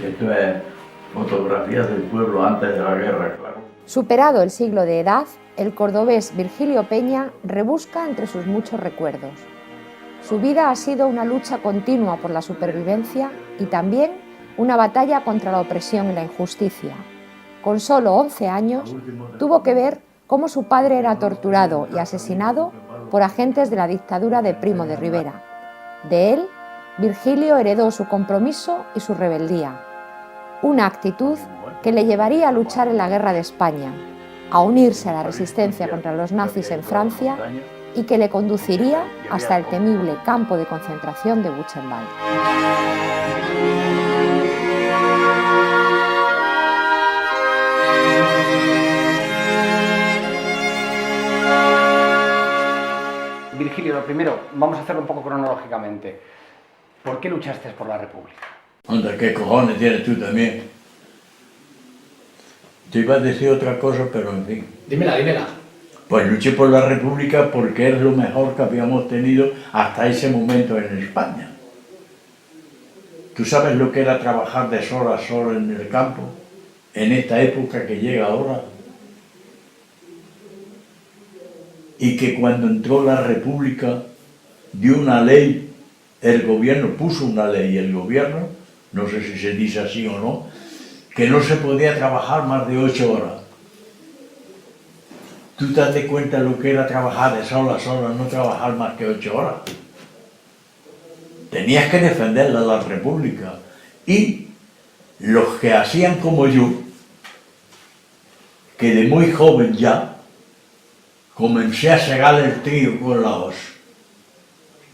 Esto es fotografías del pueblo antes de la guerra, claro. Superado el siglo de edad, el cordobés Virgilio Peña rebusca entre sus muchos recuerdos. Su vida ha sido una lucha continua por la supervivencia y también una batalla contra la opresión y la injusticia. Con solo 11 años, tuvo que ver cómo su padre era torturado y asesinado por agentes de la dictadura de Primo de Rivera. De él, Virgilio heredó su compromiso y su rebeldía, una actitud que le llevaría a luchar en la Guerra de España, a unirse a la resistencia contra los nazis en Francia y que le conduciría hasta el temible campo de concentración de Buchenwald. Virgilio, lo primero, vamos a hacerlo un poco cronológicamente. ¿Por qué luchaste por la República? Anda, ¿qué cojones tienes tú también? Te iba a decir otra cosa, pero en fin. Dímela. Pues luché por la República porque es lo mejor que habíamos tenido hasta ese momento en España. ¿Tú sabes lo que era trabajar de sol a sol en el campo? En esta época que llega ahora. Y que cuando entró la República dio una ley, el gobierno puso una ley, el gobierno, no sé si se dice así o no, que no se podía trabajar más de 8 horas. ¿Tú te das cuenta lo que era trabajar de sol a sol, no trabajar más que 8 horas? Tenías que defender la República. Y los que hacían como yo, que de muy joven ya, comencé a segar el trigo con la hoz.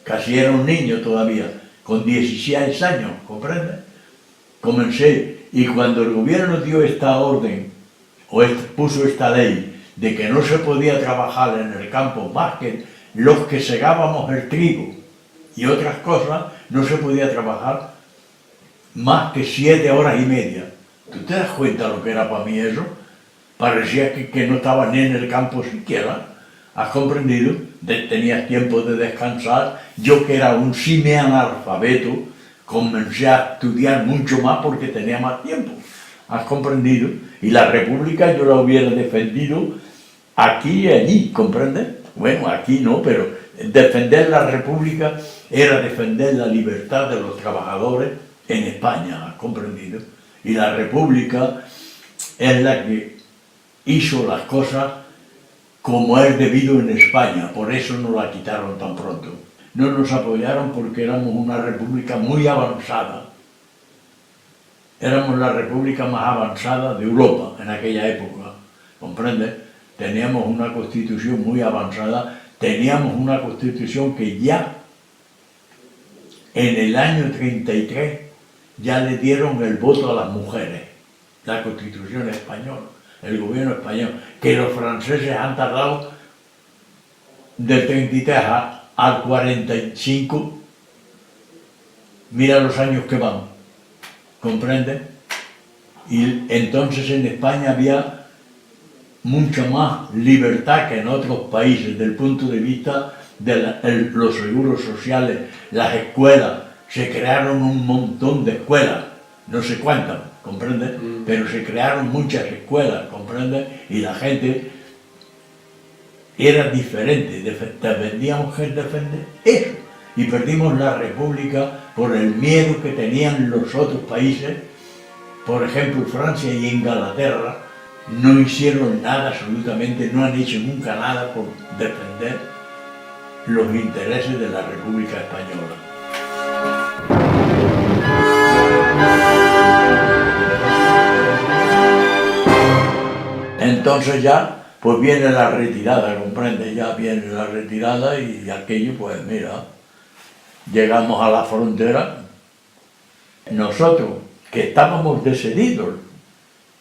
Casi era un niño todavía, con 16 años, ¿comprendes? Comencé, y cuando el gobierno dio esta orden, o puso esta ley, de que no se podía trabajar en el campo más que los que segábamos el trigo y otras cosas, no se podía trabajar más que 7 horas y media. ¿Tú te das cuenta lo que era para mí eso? Parecía que no estaba ni en el campo siquiera. ¿Has comprendido? Tenías tiempo de descansar. Yo, que era un semi-analfabeto, comencé a estudiar mucho más porque tenía más tiempo. ¿Has comprendido? Y la República yo la hubiera defendido aquí y allí, ¿comprendes? Bueno, aquí no, pero defender la República era defender la libertad de los trabajadores en España, ¿has comprendido? Y la República es la que hizo las cosas como es debido en España, por eso no la quitaron tan pronto. No nos apoyaron porque éramos una república muy avanzada. Éramos la república más avanzada de Europa en aquella época, ¿comprendes? Teníamos una constitución muy avanzada, teníamos una constitución que ya en el año 33 ya le dieron el voto a las mujeres, la constitución española, el gobierno español, que los franceses han tardado del 33 al 45, mira los años que van, ¿comprende? Y entonces en España había mucha más libertad que en otros países, desde el punto de vista de los seguros sociales, las escuelas, se crearon un montón de escuelas, no sé cuántas, ¿comprende? Pero se crearon muchas escuelas, ¿comprende? Y la gente era diferente, defendíamos que defender eso. Y perdimos la República por el miedo que tenían los otros países. Por ejemplo, Francia y Inglaterra no hicieron nada absolutamente, no han hecho nunca nada por defender los intereses de la República Española. Entonces ya, pues viene la retirada, ¿comprende? Ya viene la retirada y aquello, pues mira, llegamos a la frontera. Nosotros, que estábamos decididos,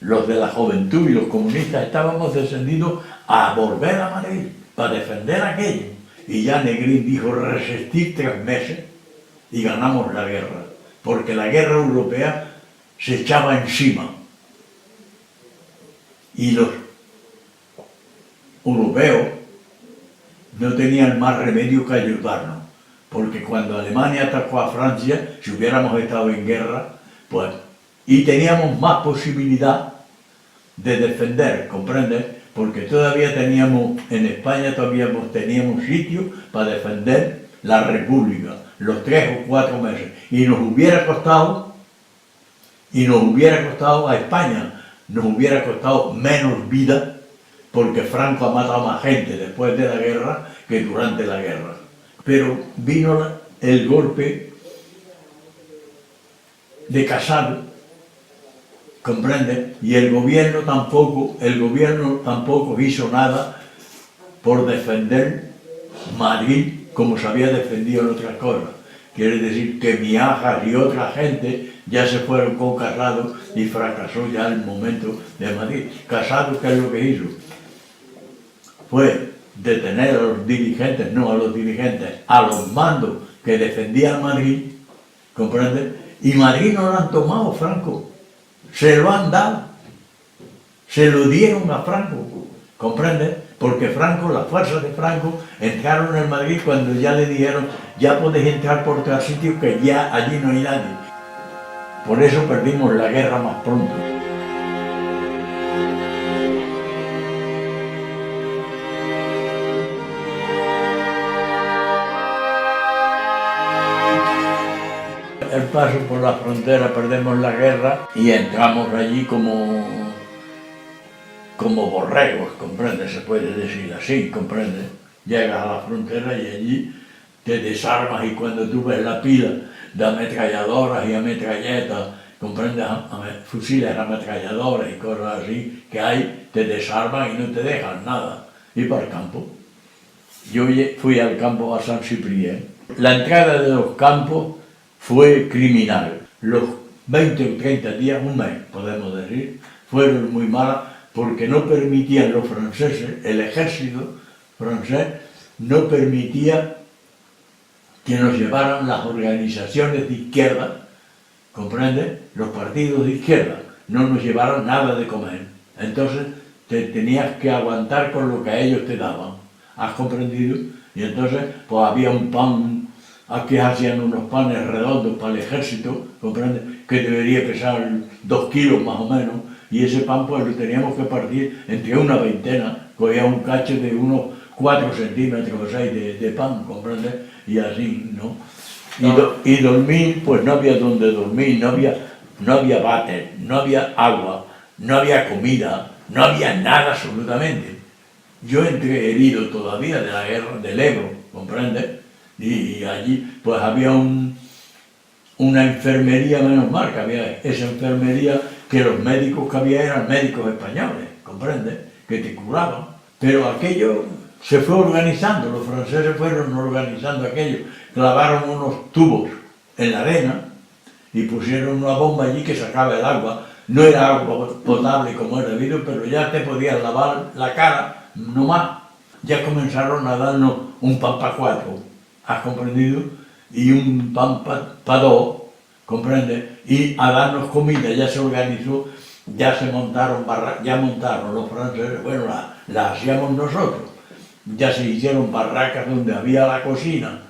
los de la juventud y los comunistas, estábamos decididos a volver a Madrid para defender aquello. Y ya Negrín dijo resistir 3 meses y ganamos la guerra, porque la guerra europea se echaba encima. Y los europeos no tenían más remedio que ayudarnos, porque cuando Alemania atacó a Francia, si hubiéramos estado en guerra, pues y teníamos más posibilidad de defender, ¿comprendes? Porque todavía teníamos, en España todavía teníamos sitio para defender la República, los 3 o 4 meses, y nos hubiera costado a España, nos hubiera costado menos vida, porque Franco ha matado más gente después de la guerra que durante la guerra. Pero vino el golpe de Casado, ¿comprende? Y el gobierno tampoco hizo nada por defender Madrid como se había defendido en otras cosas. Quiere decir que Miajas y otra gente ya se fueron con Casado y fracasó ya el momento de Madrid. Casado, ¿qué es lo que hizo? Fue detener a los dirigentes, no a los dirigentes, a los mandos que defendían Madrid, ¿comprende? Y Madrid no lo han tomado, Franco. Se lo han dado, se lo dieron a Franco, ¿comprende? Porque Franco, las fuerzas de Franco, entraron en Madrid cuando ya le dijeron, ya podéis entrar por otro sitio que ya allí no hay nadie. Por eso perdimos la guerra más pronto. El paso por la frontera, perdemos la guerra y entramos allí como borregos, ¿comprende? Se puede decir así, ¿comprende? Llegas a la frontera y allí te desarmas y cuando tú ves la pila de ametralladoras y ametralletas, ¿comprende? Fusiles ametralladoras y cosas así que hay, te desarman y no te dejan nada. Y para el campo. Yo fui al campo a San Ciprián. La entrada de los campos fue criminal. Los 20 o 30 días, un mes, podemos decir, fueron muy malas porque no permitían los franceses, el ejército francés, no permitía que nos llevaran las organizaciones de izquierda, ¿comprende? Los partidos de izquierda, no nos llevaron nada de comer. Entonces te tenías que aguantar con lo que ellos te daban. ¿Has comprendido? Y entonces pues había un pan, aquí hacían unos panes redondos para el ejército, ¿comprende? Que debería pesar 2 kilos más o menos, y ese pan pues lo teníamos que partir entre una veintena, cogía un cacho de unos 4 centímetros o 6 de pan, ¿comprende? Y así, ¿no? Y dormir, pues no había donde dormir, no había váter, no había agua, no había comida, no había nada absolutamente. Yo entré herido todavía de la guerra del Ebro, ¿comprende? Y allí pues había una enfermería, menos mal que había esa enfermería, que los médicos que había eran médicos españoles, ¿comprende? Que te curaban. Pero aquello se fue organizando, los franceses fueron organizando aquello, clavaron unos tubos en la arena y pusieron una bomba allí que sacaba el agua. No era agua potable como era debido, pero ya te podías lavar la cara, no más. Ya comenzaron a darnos un pan para 4, ¿has comprendido? Y un pan para 2, ¿comprende? Y a darnos comida, ya se organizó, ya se montaron ya montaron los franceses, bueno, la hacíamos nosotros. Ya se hicieron barracas donde había la cocina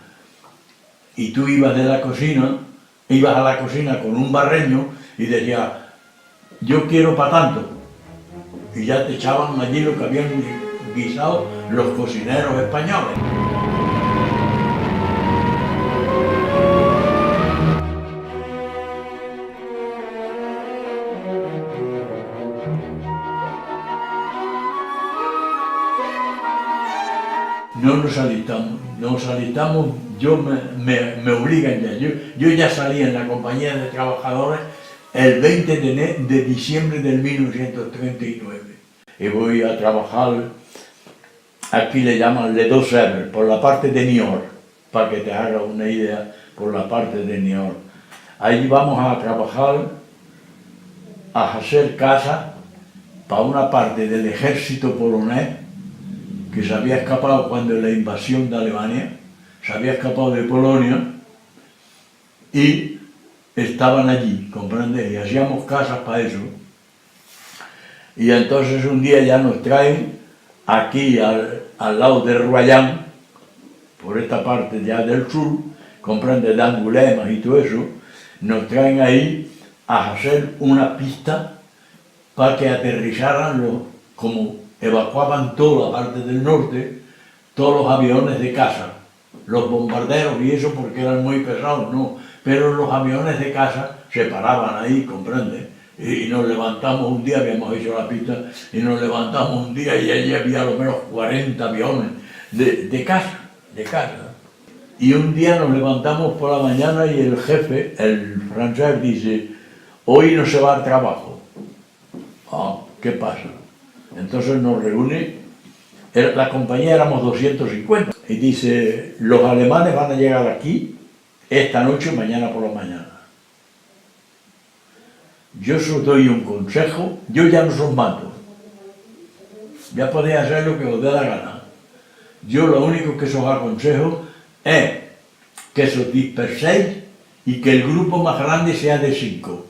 y tú ibas a la cocina con un barreño y decías, yo quiero para tanto, y ya te echaban allí lo que habían guisado los cocineros españoles. No nos alistamos, me obligan ya, yo ya salí en la compañía de trabajadores el 20 de diciembre del 1939 y voy a trabajar, aquí le llaman Les Deux Sèvres, por la parte de Niort, para que te hagas una idea, por la parte de Niort. Allí vamos a trabajar, a hacer casa para una parte del ejército polonés que se había escapado cuando la invasión de Alemania, se había escapado de Polonia y estaban allí, ¿comprende? Y hacíamos casas para eso. Y entonces un día ya nos traen aquí al lado de Royan, por esta parte ya del sur, comprende, de Angoulême y todo eso, nos traen ahí a hacer una pista para que aterrizaran como evacuaban toda la parte del norte, todos los aviones de caza, los bombarderos y eso porque eran muy pesados, no, pero los aviones de caza se paraban ahí, ¿comprende? Y nos levantamos un día, habíamos hecho la pista, y nos levantamos un día y allí había a lo menos 40 aviones de caza. Y un día nos levantamos por la mañana y el jefe, el francés, dice, hoy no se va al trabajo. Ah, ¿qué pasa? Entonces nos reúne, la compañía éramos 250, y dice, los alemanes van a llegar aquí esta noche o mañana por la mañana. Yo os doy un consejo, yo ya no os mato, ya podéis hacer lo que os dé la gana. Yo lo único que os aconsejo es que os disperséis y que el grupo más grande sea de 5,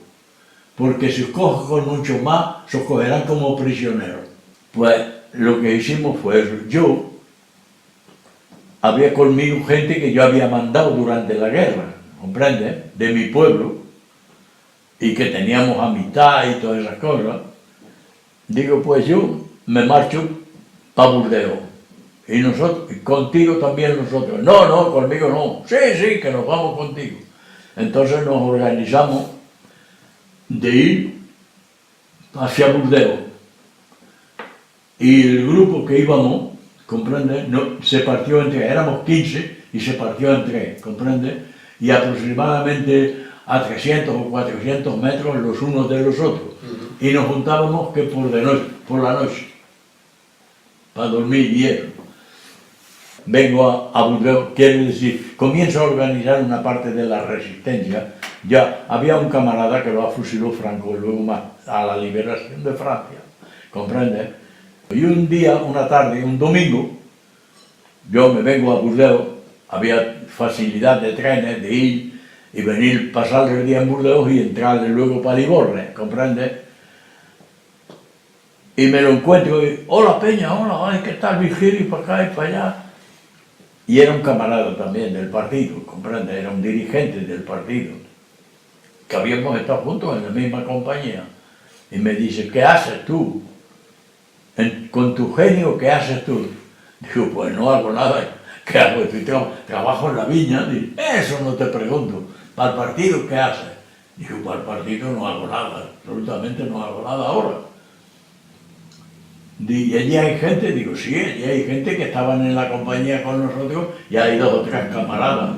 porque si os cojo con muchos más, os cogerán como prisioneros. Pues lo que hicimos fue eso. Yo había conmigo gente que yo había mandado durante la guerra, ¿comprende? De mi pueblo, y que teníamos amistad y todas esas cosas. Digo, pues yo me marcho para Burdeos. Y nosotros, y contigo también nosotros. No, no, conmigo no. Sí, sí, que nos vamos contigo. Entonces nos organizamos de ir hacia Burdeos. Y el grupo que íbamos, ¿comprende? No, se partió en 3, éramos 15 y se partió en 3, ¿comprende? Y aproximadamente a 300 o 400 metros los unos de los otros. Y nos juntábamos que por la noche, para dormir y eso. Vengo a Burdeos, quiere decir, comienzo a organizar una parte de la resistencia. Ya había un camarada que lo fusiló Franco luego más a la liberación de Francia, ¿comprende? Y un día, una tarde, un domingo, yo me vengo a Burdeos, había facilidad de trenes, de ir y venir, pasar el día en Burdeos y entrarle luego para Livorno, ¿comprende? Y me lo encuentro y, hola Peña, hola, ay, ¿qué tal Virgilio? Para acá y para allá. Y era un camarada también del partido, ¿comprende? Era un dirigente del partido, que habíamos estado juntos en la misma compañía. Y me dice, ¿qué haces tú? Con tu genio, ¿qué haces tú? Digo, pues no hago nada. ¿Qué hago? Trabajo en la viña. Digo, eso no te pregunto. ¿Para el partido qué haces? Digo, para el partido no hago nada, absolutamente no hago nada ahora. Y allí hay gente, digo, sí, allí hay gente que estaban en la compañía con nosotros y hay 2 o 3 camaradas.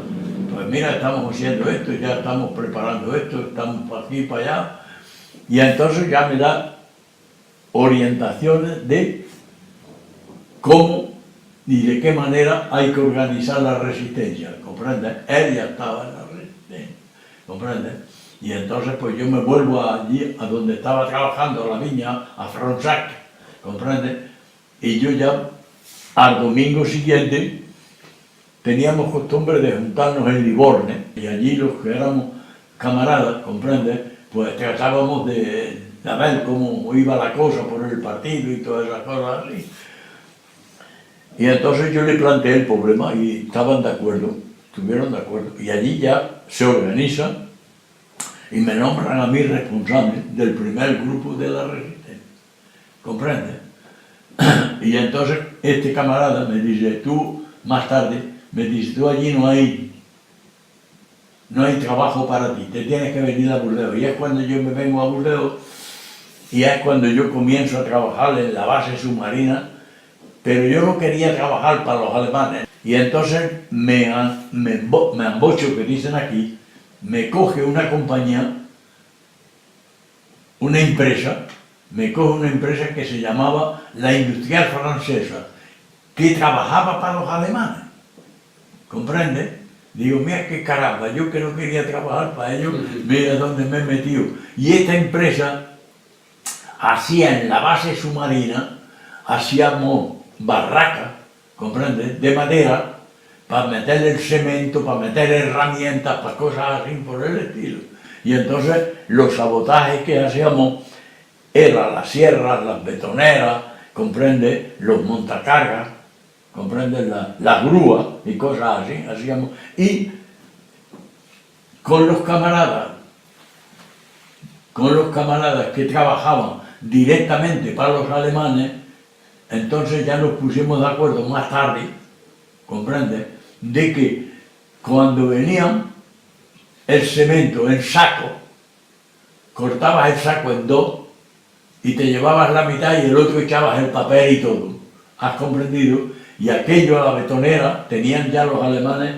Pues mira, estamos haciendo esto, ya estamos preparando esto, estamos para aquí, para allá. Y entonces ya me da orientaciones de cómo y de qué manera hay que organizar la resistencia, ¿comprende? Él ya estaba en la resistencia, ¿comprende? Y entonces pues yo me vuelvo allí, a donde estaba trabajando, a la viña, a Fronsac, ¿comprende? Y yo ya, al domingo siguiente, teníamos costumbre de juntarnos en Livorno, y allí los que éramos camaradas, ¿comprende? Pues tratábamos de ver cómo iba la cosa por el partido y todas esas cosas así. Y entonces yo le planteé el problema y estaban de acuerdo, estuvieron de acuerdo. Y allí ya se organiza y me nombran a mí responsable del primer grupo de la resistencia. ¿Comprende? Y entonces este camarada me dice, tú, más tarde, me dice, tú allí no hay trabajo para ti, te tienes que venir a Burdeos. Y es cuando yo me vengo a Burdeos y es cuando yo comienzo a trabajar en la base submarina, pero yo no quería trabajar para los alemanes. Y entonces me embocho, que dicen aquí, me coge una compañía, una empresa, que se llamaba la Industrial Francesa, que trabajaba para los alemanes, ¿comprende? Digo, mira qué caramba, yo que no quería trabajar para ellos, mira dónde me he metido. Y esta empresa hacía en la base submarina, hacíamos barracas, ¿comprende? De madera, para meter el cemento, para meter herramientas, para cosas así por el estilo. Y entonces los sabotajes que hacíamos eran las sierras, las betoneras, comprende, los montacargas, comprende, las grúas y cosas así, hacíamos. Y con los camaradas con los camaradas que trabajaban directamente para los alemanes, entonces ya nos pusimos de acuerdo más tarde, ¿comprende?, de que cuando venían el cemento en saco, cortabas el saco en dos y te llevabas la mitad y el otro echabas el papel y todo. ¿Has comprendido? Y aquello a la betonera, tenían ya los alemanes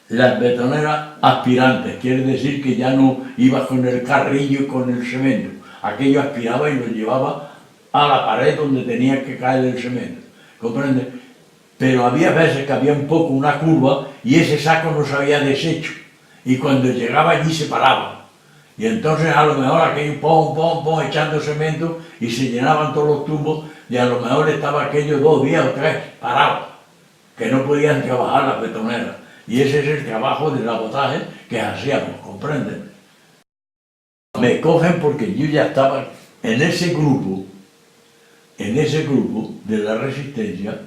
las betoneras aspirantes, quiere decir que ya no ibas con el carrillo y con el cemento. Aquello aspiraba y lo llevaba a la pared donde tenía que caer el cemento. ¿Comprende? Pero había veces que había un poco una curva y ese saco no se había deshecho. Y cuando llegaba allí se paraba. Y entonces a lo mejor aquello pom, echando cemento y se llenaban todos los tubos y a lo mejor estaba aquello 2 días o 3 parados, que no podían trabajar las betoneras. Y ese es el trabajo de sabotaje que hacíamos, ¿comprenden? Me cogen porque yo ya estaba en ese grupo de la resistencia,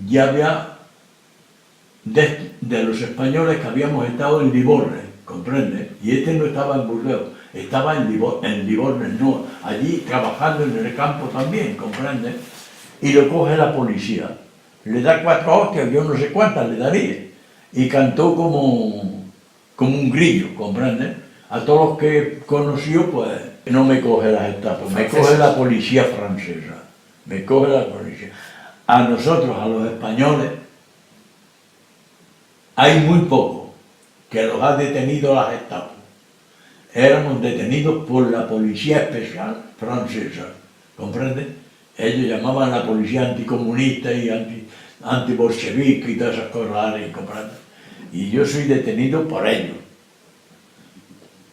ya había de los españoles que habíamos estado en Livorno, ¿comprende? Y este no estaba en Burdeos, estaba en Livorno, no, allí trabajando en el campo también, ¿comprende? Y lo coge la policía, le da 4 hostias, yo no sé cuántas le daría, y cantó como un grillo, ¿comprende? A todos los que conoció, pues no me coge las etapas, me coge la policía francesa, me coge la policía. A nosotros, a los españoles, hay muy poco que los ha detenido la Gestapo. Éramos detenidos por la policía especial francesa, ¿comprende? Ellos llamaban la policía anticomunista y antibolchevique y todas esas cosas, ¿comprende? Y yo soy detenido por ellos.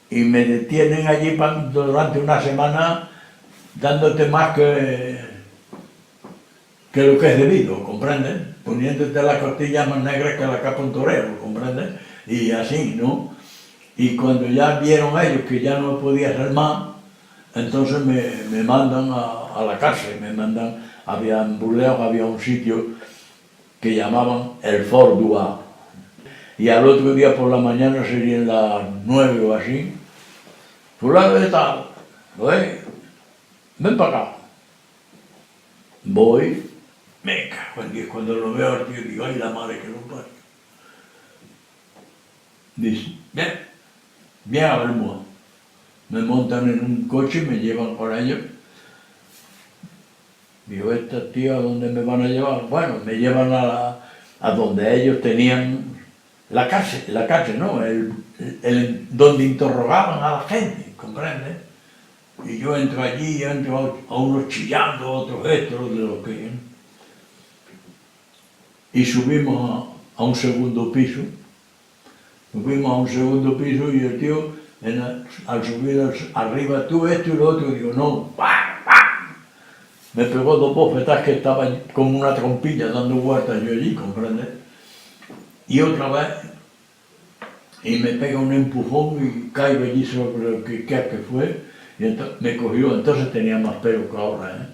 Y me detienen allí durante una semana dándote más que lo que es debido, ¿comprendes? Poniéndote las costillas más negras que la capa un torero, ¿comprendes? Y así, ¿no? Y cuando ya vieron ellos que ya no podía ser más, entonces me mandan a la cárcel, me mandan, en Burdeos había un sitio que llamaban el Fort Duar. Y al otro día por la mañana serían las 9 o así, fulano de tal, ven para acá. Voy, me cago en Dios, cuando lo veo al tío digo, ay la madre que lo parió. Dice, bien a Bermuda. Me montan en un coche y me llevan con ellos. Digo, ¿estos tíos a dónde me van a llevar? Bueno, me llevan a donde ellos tenían la cárcel, ¿no? Donde interrogaban a la gente, ¿comprendes? Y yo entro allí, entro a unos chillando, a otros estos, de los que... Y subimos a un segundo piso. Subimos a un segundo piso y el tío, al subir arriba, tú esto y lo otro, digo, no, ¡pam, pam! Me pegó 2 bofetas que estaban como una trompilla dando vueltas yo allí, ¿comprendes? Y otra vez, y me pega un empujón y caigo allí sobre lo que fue, y entonces me cogió, entonces tenía más pelo que ahora,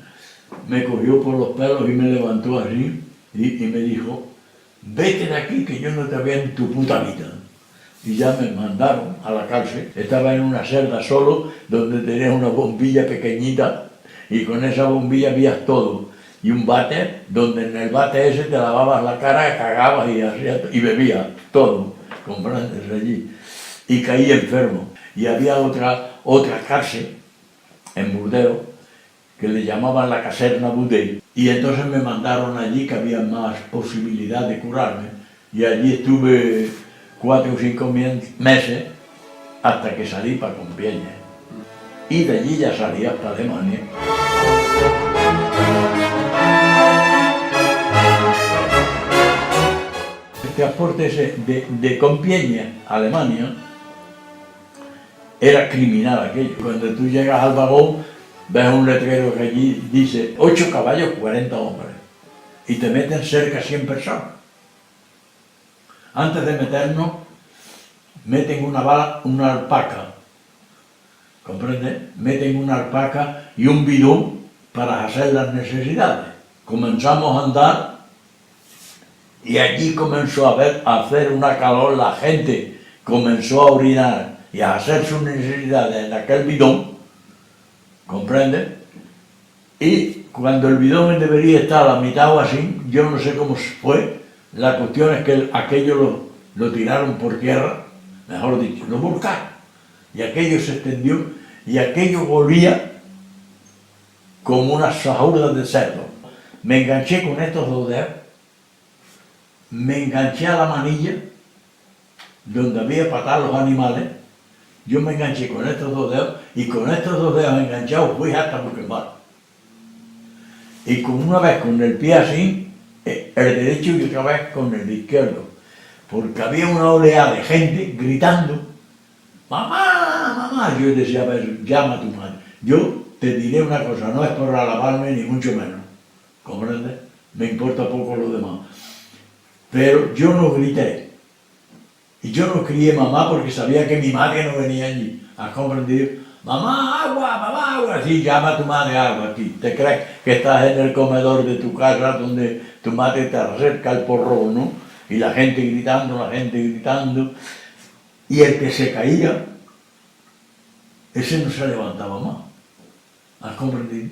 me cogió por los pelos y me levantó así, y me dijo, vete de aquí que yo no te veo en tu puta vida. Y ya me mandaron a la cárcel, estaba en una celda solo, donde tenía una bombilla pequeñita, y con esa bombilla vías todo, y un váter, donde en el váter ese te lavabas la cara, cagabas y bebías todo, comprendes allí, y caí enfermo. Y había otra cárcel en Burdeos, que le llamaban la caserna Budé, y entonces me mandaron allí, que había más posibilidad de curarme, y allí estuve 4 o 5 meses hasta que salí para Compiègne. Y de allí ya salí hasta Alemania. El transporte ese de Compiègne a Alemania era criminal aquello. Cuando tú llegas al vagón, ves un letrero que allí dice 8 caballos, 40 hombres. Y te meten cerca 100 personas. Antes de meternos, meten una alpaca, ¿comprende? Meten una alpaca y un bidón para hacer las necesidades. Comenzamos a andar y allí comenzó a hacer una calor, la gente comenzó a orinar y a hacer sus necesidades en aquel bidón, ¿comprende? Y cuando el bidón debería estar a la mitad o así, yo no sé cómo fue, la cuestión es que aquello lo tiraron por tierra, mejor dicho, lo volcaron, y aquello se extendió, y aquello volvía como unas sajurdas de cerdo. Me enganché con estos dos dedos, me enganché a la manilla, donde había para atar los animales, yo me enganché con estos dos dedos, y con estos dos dedos enganchados fui hasta Buchenwald. Y con una vez con el pie así, el derecho y otra vez con el izquierdo, porque había una oleada de gente gritando, ¡mamá, mamá! Yo decía, a ver, llama a tu madre. Yo te diré una cosa, no es por alabarme ni mucho menos, ¿comprendes? Me importa poco lo demás. Pero yo no grité. Y yo no crié mamá porque sabía que mi madre no venía allí. ¿Has comprendido? Mamá, agua, sí, llama a tu madre agua aquí. ¿Te crees que estás en el comedor de tu casa donde tu madre te acerca el porrón, ¿no? Y la gente gritando, y el que se caía, ese no se levantaba más. ¿Has comprendido?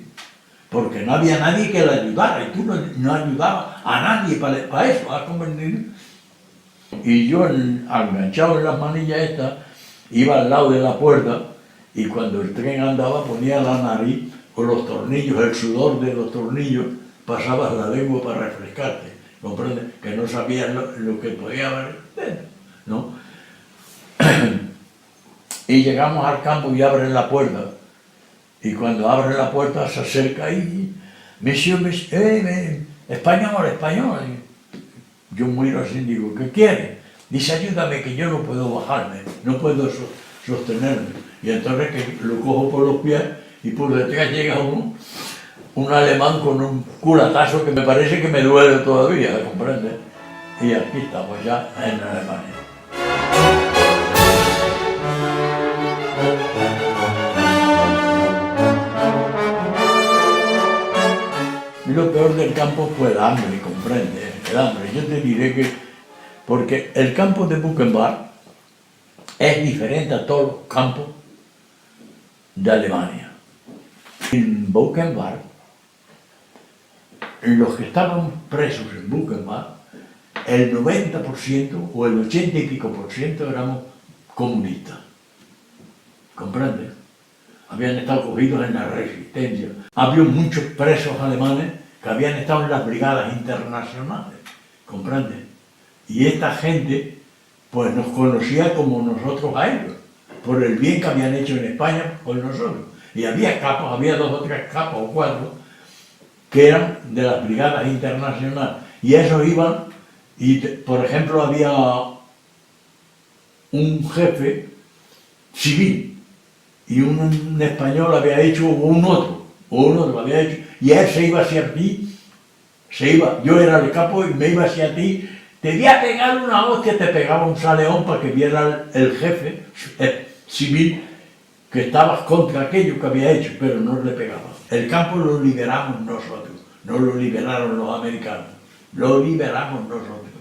Porque no había nadie que le ayudara, y tú no ayudabas a nadie para eso, ¿has comprendido? Y yo, enganchado en las manillas estas, iba al lado de la puerta, y cuando el tren andaba ponía la nariz con los tornillos, el sudor de los tornillos, pasabas la lengua para refrescarte, ¿comprendes? Que no sabías lo que podía haber dentro, ¿no? Y llegamos al campo y abren la puerta, y cuando abren la puerta se acerca y Monsieur, español. Yo miro así y digo, ¿qué quiere? Dice, ayúdame que yo no puedo bajarme, no puedo sostenerme. Y entonces que lo cojo por los pies y por detrás llega un alemán con un culatazo que me parece que me duele todavía, ¿comprendes? Y aquí estamos ya en Alemania. Lo peor del campo fue el hambre, ¿comprende? El hambre. Yo te diré que, porque el campo de Buchenwald es diferente a todos los campos de Alemania. En Buchenwald, los que estaban presos en Buchenwald, el 90% o el 80 y pico por ciento éramos comunistas. ¿Comprende? Habían estado cogidos en la resistencia. Había muchos presos alemanes que habían estado en las brigadas internacionales, ¿comprende? Y esta gente, pues nos conocía como nosotros a ellos, por el bien que habían hecho en España con nosotros. Y había capos, había 2 o 3 capos o 4, que eran de las brigadas internacionales. Y esos iban, y por ejemplo había un jefe civil, y un español había hecho, o un otro lo había hecho, y él se iba hacia ti, yo era el capo y me iba hacia ti, te voy a pegar una hostia, te pegaba un saleón para que viera el jefe civil que estabas contra aquello que había hecho, pero no le pegaba. El campo lo liberamos nosotros, no lo liberaron los americanos, lo liberamos nosotros.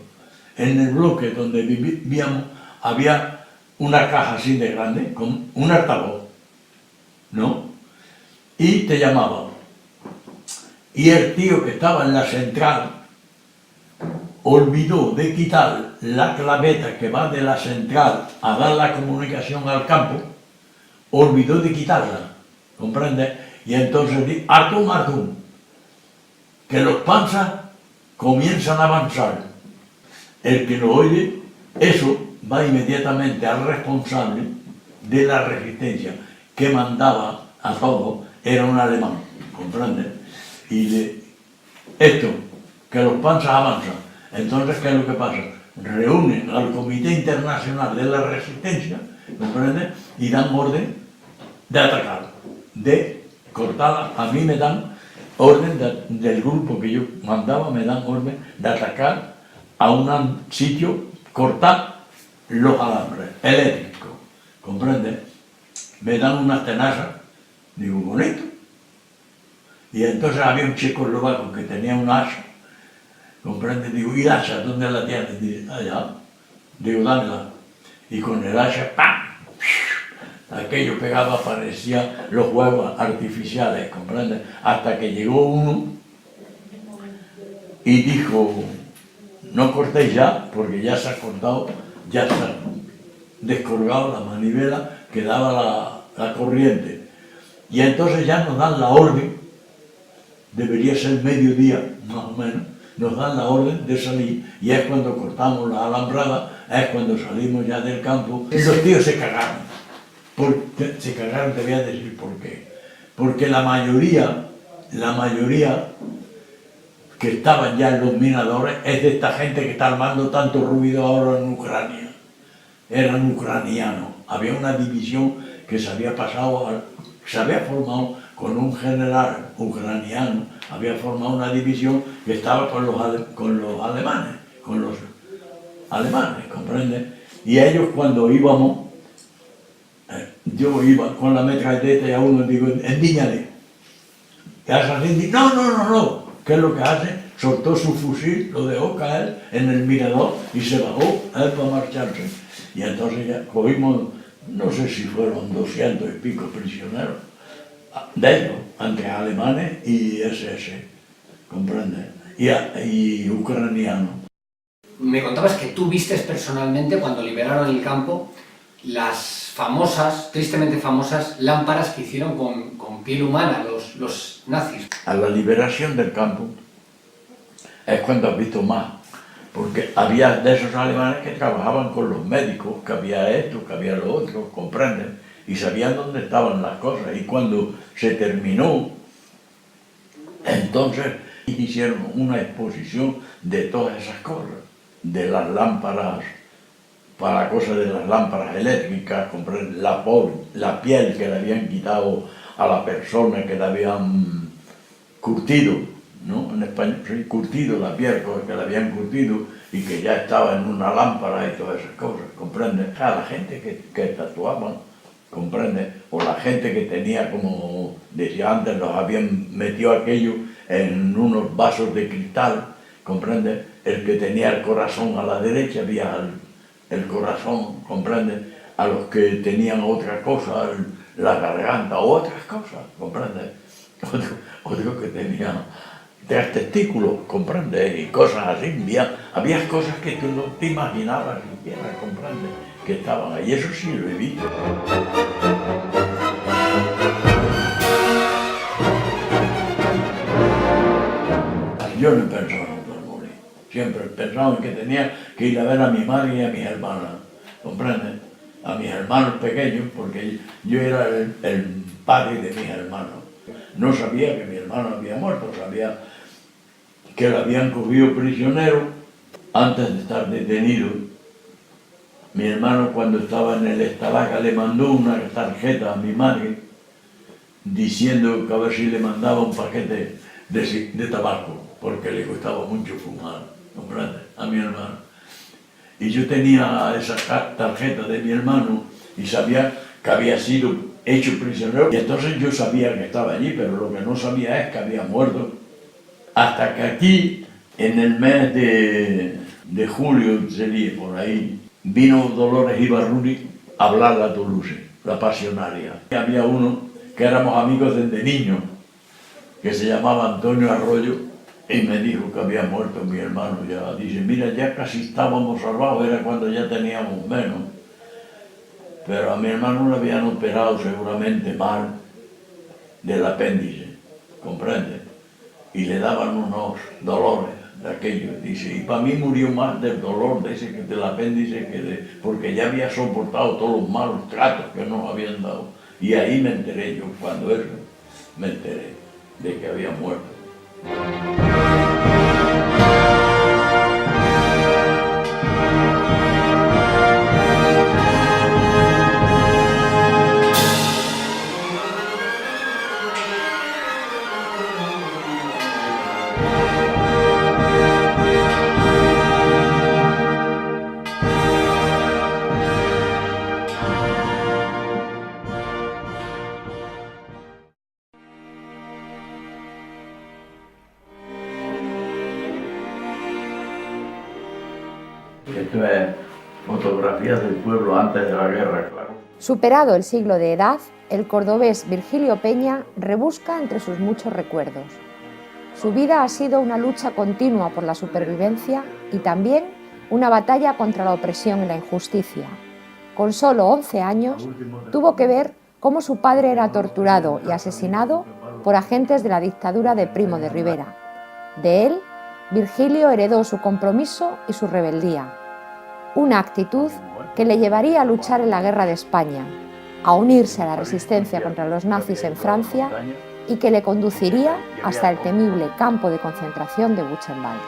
En el bloque donde vivíamos había una caja así de grande, con un altavoz, ¿no? Y te llamaban. Y el tío que estaba en la central olvidó de quitar la claveta que va de la central a dar la comunicación al campo, olvidó de quitarla, ¿comprendes? Y entonces dice, Artum, que los panzas comienzan a avanzar. El que lo oye, eso va inmediatamente al responsable de la resistencia, que mandaba a todos, era un alemán, ¿comprendes? Y esto, que los panzas avanzan. Entonces, ¿qué es lo que pasa? Reúnen al Comité Internacional de la Resistencia, ¿comprendes? Y dan orden de atacar, de cortar. A mí me dan orden del grupo que yo mandaba, me dan orden de atacar a un sitio, cortar los alambres eléctricos, ¿comprendes? Me dan unas tenazas, digo, bonito. Y entonces había un checoslovaco que tenía un hacha, ¿comprendes? Digo, ¿y el hacha dónde la tienes? Dice, allá. Digo, dámela. Y con el hacha, ¡pam! aquello pegaba, parecía los juegos artificiales, ¿comprendes? Hasta que llegó uno y dijo, no cortéis ya, porque ya se ha cortado, ya se ha descolgado la manivela que daba la corriente. Y entonces ya nos dan la orden, debería ser mediodía, más o menos, nos dan la orden de salir, y es cuando cortamos la alambrada, es cuando salimos ya del campo, y los tíos se cagaron. Se cagaron, te voy a decir por qué. Porque la mayoría que estaban ya en los miradores es de esta gente que está armando tanto ruido ahora en Ucrania. Eran ucranianos. Había una división que se había formado con un general ucraniano, había formado una división que estaba con los alemanes, ¿comprendes? Y ellos cuando íbamos, yo iba con la metralleta y a uno digo, endíñale. Y a esa gente, no. ¿Qué es lo que hace? Soltó su fusil, lo dejó caer en el mirador y se bajó él para marcharse. Y entonces ya cogimos, no sé si fueron 200 y pico prisioneros de ellos, entre alemanes y SS, ¿comprendes? Y ucranianos. Me contabas que tú vistes personalmente, cuando liberaron el campo, las famosas, tristemente famosas, lámparas que hicieron con piel humana los nazis. A la liberación del campo es cuando has visto más, porque había de esos alemanes que trabajaban con los médicos, que había esto, que había lo otro, ¿comprenden? Y sabían dónde estaban las cosas, y cuando se terminó, entonces hicieron una exposición de todas esas cosas, de las lámparas, para la cosa de las lámparas eléctricas, comprenden, la piel que le habían quitado a la persona, que la habían curtido, ¿no? En español, sí, curtido la piel, que la habían curtido y que ya estaba en una lámpara y todas esas cosas, ¿comprende? A la gente que tatuaban, ¿comprende? O la gente que tenía, como decía antes, los habían metido aquello en unos vasos de cristal, ¿comprende? El que tenía el corazón a la derecha había el corazón, ¿comprende? A los que tenían otra cosa, la garganta o otras cosas, ¿comprende? Otro que tenía 3 testículos, ¿comprende? Y cosas así. Había cosas que tú no te imaginabas siquiera, ¿comprende? Que estaban ahí. Eso sí lo he visto. Yo no he pensado nunca en morir. Siempre he pensado en que tenía que ir a ver a mi madre y a mis hermanas, ¿comprende? A mis hermanos pequeños, porque yo era el padre de mis hermanos. No sabía que mi hermano había muerto, sabía que lo habían cogido prisionero antes de estar detenido. Mi hermano, cuando estaba en el Estalaca, le mandó una tarjeta a mi madre diciendo que a ver si le mandaba un paquete de tabaco, porque le costaba mucho fumar, ¿comprende? A mi hermano. Y yo tenía esa tarjeta de mi hermano y sabía que había sido hecho prisionero, y entonces yo sabía que estaba allí, pero lo que no sabía es que había muerto. Hasta que aquí, en el mes de julio, sería por ahí, vino Dolores Ibarruri a hablar a Toulouse, la pasionaria. Y había uno que éramos amigos desde niño, que se llamaba Antonio Arroyo, y me dijo que había muerto mi hermano ya. Dice, mira, ya casi estábamos salvados, era cuando ya teníamos menos. Pero a mi hermano le habían operado seguramente mal del apéndice, ¿comprende? Y le daban unos dolores de aquello. Dice, y para mí murió más del dolor del apéndice porque ya había soportado todos los malos tratos que nos habían dado. Y ahí me enteré yo, cuando eso me enteré de que había muerto. Esto es Fotografías del pueblo antes de la guerra, claro. Superado el siglo de edad, el cordobés Virgilio Peña rebusca entre sus muchos recuerdos. Su vida ha sido una lucha continua por la supervivencia y también una batalla contra la opresión y la injusticia. Con solo 11 años, tuvo que ver cómo su padre era torturado y asesinado por agentes de la dictadura de Primo de Rivera. De él, Virgilio heredó su compromiso y su rebeldía, una actitud que le llevaría a luchar en la Guerra de España, a unirse a la resistencia contra los nazis en Francia y que le conduciría hasta el temible campo de concentración de Buchenwald.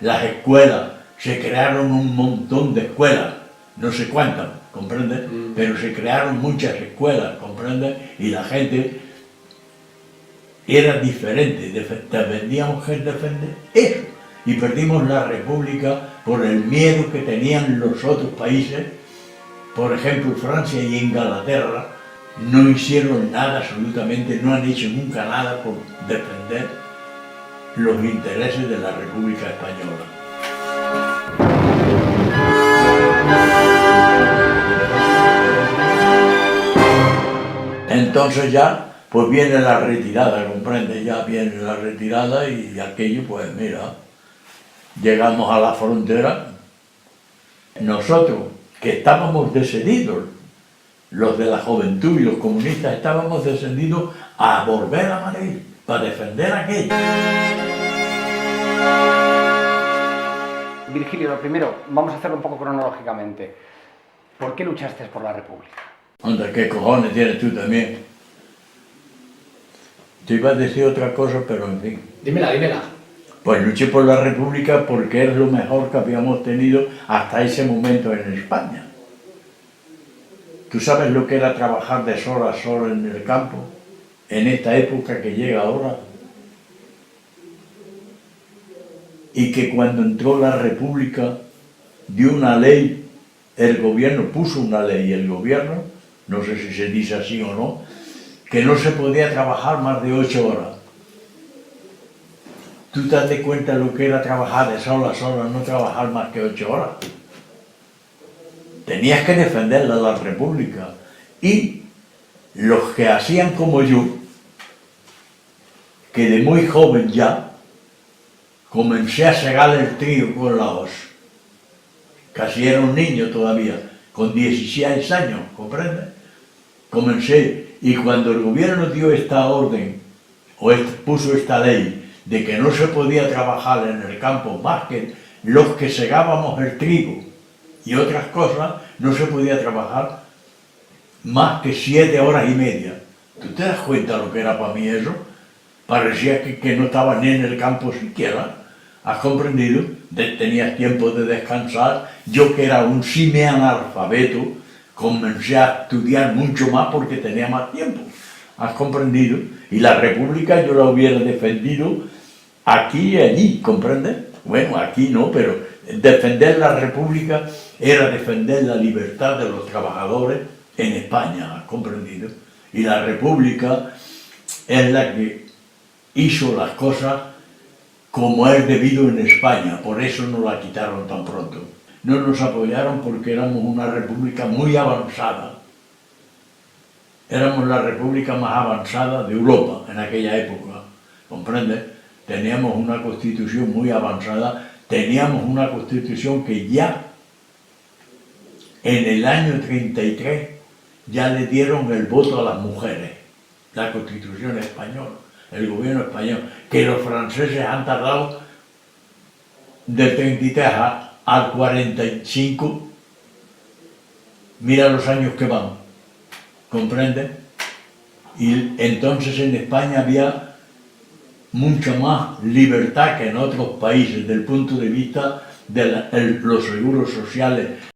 Las escuelas, se crearon un montón de escuelas, no sé cuántas, ¿comprendes? Pero se crearon muchas escuelas, ¿comprendes? Y la gente era diferente, defendíamos que defender eso. Y perdimos la República por el miedo que tenían los otros países. Por ejemplo, Francia y Inglaterra no hicieron nada absolutamente, no han hecho nunca nada por defender los intereses de la República Española. Entonces ya, pues viene la retirada, ¿comprende? Ya viene la retirada y aquello, pues mira, llegamos a la frontera. Nosotros, que estábamos decididos, los de la juventud y los comunistas, estábamos decididos a volver a Madrid, para defender aquello. Virgilio, lo primero, vamos a hacerlo un poco cronológicamente. ¿Por qué luchaste por la República? Anda, ¿qué cojones tienes tú también? Te iba a decir otra cosa, pero en fin. Dímela, dímela. Pues luché por la República porque es lo mejor que habíamos tenido hasta ese momento en España. ¿Tú sabes lo que era trabajar de sol a sol en el campo? En esta época que llega ahora. Y que cuando entró la República dio una ley, el gobierno puso una ley, el gobierno, no sé si se dice así o no, que no se podía trabajar más de 8 horas. ¿Tú te das cuenta lo que era trabajar de sol a sol, no trabajar más que 8 horas? Tenías que defender la República. Y los que hacían como yo, que de muy joven ya, comencé a segar el trigo con la hoz. Casi era un niño todavía, con 16 años, ¿comprendes? Comencé, y cuando el gobierno dio esta orden, o puso esta ley, de que no se podía trabajar en el campo más que los que segábamos el trigo y otras cosas, no se podía trabajar más que 7 horas y media. ¿Tú te das cuenta lo que era para mí eso? Parecía que no estaba ni en el campo siquiera. ¿Has comprendido? Tenías tiempo de descansar. Yo, que era un semi-analfabeto, comencé a estudiar mucho más porque tenía más tiempo. ¿Has comprendido? Y la República yo la hubiera defendido aquí y allí, ¿comprendes? Bueno, aquí no, pero defender la República era defender la libertad de los trabajadores en España, ¿has comprendido? Y la República es la que hizo las cosas como es debido en España, por eso no la quitaron tan pronto. No nos apoyaron porque éramos una república muy avanzada. Éramos la república más avanzada de Europa en aquella época, ¿comprendes? Teníamos una constitución muy avanzada, teníamos una constitución que ya en el año 33 ya le dieron el voto a las mujeres, la constitución española, el gobierno español, que los franceses han tardado del 33 al 45, mira los años que van, ¿comprende? Y entonces en España había mucha más libertad que en otros países, desde el punto de vista de los seguros sociales.